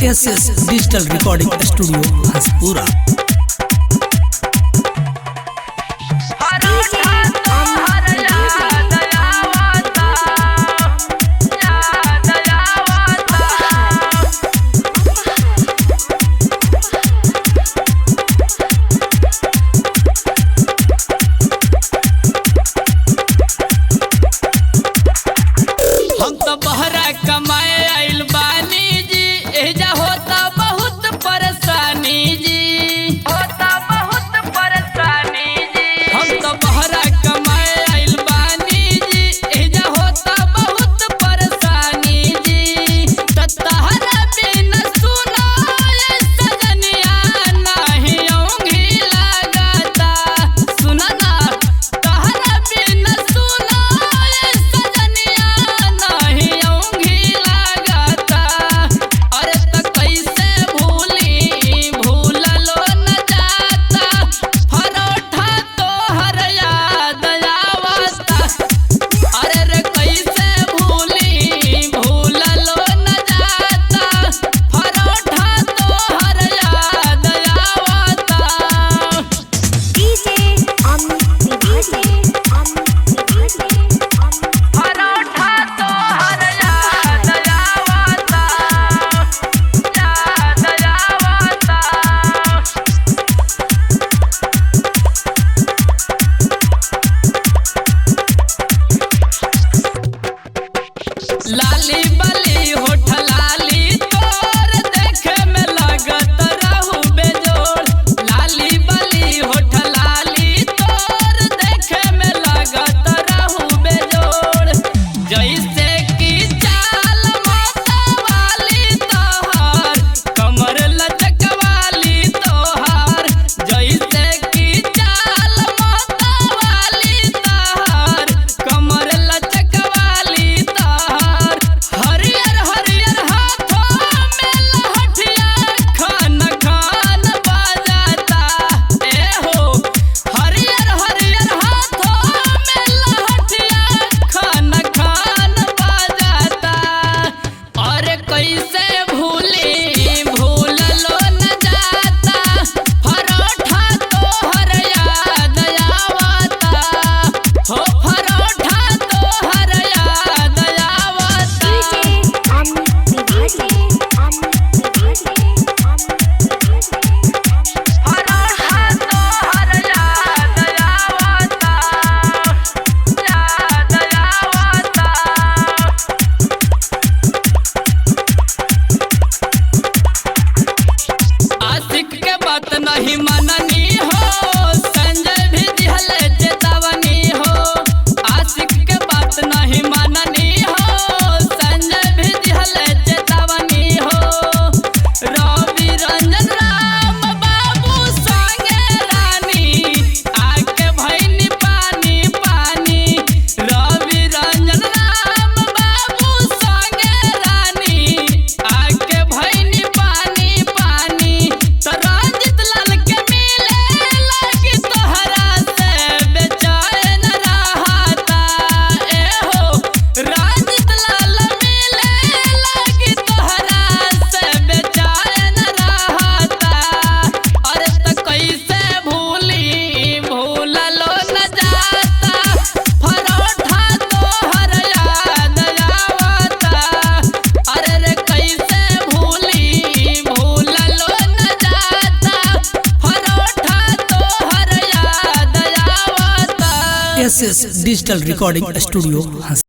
SS digital recording studio Hanspura. हम तो बहरा कमाए आइल बानी जी, एजा होता बहुत परेशानी जी, होता बहुत परेशानी जी। हम तो बहरा कमाए आइल बानी जी, एजा होता बहुत परेशानी जी। तहरा बिन सुना ये सजनिया नहीं औंधी लागता, सुना ना तहरा बिन सुना ये सजनिया नहीं औंधी लागता। अरे त कैसे भूली भूललो न जाता, परोठा तोहर याद आवता। अरे रे कैसे भूली भूललो न जाता, परोठा तोहर याद आवता। डीजे अमित परोठा तोहर याद आवता, याद आवता। लाली बाली होठ लाली तोर देखे में लागत रहू बेजोड़। लाली बाली होठ लाली तोर देखे में लागत रहू बेजोड़। जैसे कि चाल मतवाली तोहार, कमर लचकवाली तोहार। जैसे कि चाल मतवाली तोहार, कमर लचकवाली तोहार। हरियर हरियर हाथों में लहठिया खान खान बजाता। ए हो हरियर हरियर हाथों में लहठिया खान खान बजाता। अरे कैसे भूली भूललो न जाता, परोठा तोहर याद आवता। हो परोठा तोहर याद आवता। डीजे अमित परोठा तोहर याद आवता, याद आवता। आशिक के बात नहीं माननी हो, संजय भी दिहले चेतावनी हो। आशिक के बात नहीं माननी हो, संजय भी दिहले चेतावनी हो। रवि रंजन राम बाबू संगे रानी, आके भैनी पानी पानी। रवि रंजन राम बाबू संगे रानी, आके भैनी पानी पानी। तो रंजित लाल के मिले लगी तोहरा से बेचैन रहता। ए हो रंजित लाल मिले लगी तोहरा से बेचैन रहता। अरे त कैसे भूली भूललो न जाता, परोठा तोहर याद आवता। अरे रे कैसे भूली भूललो न जाता, परोठा तोहर याद आवता। एसएस डिजिटल रिकॉर्डिंग स्टूडियो हंस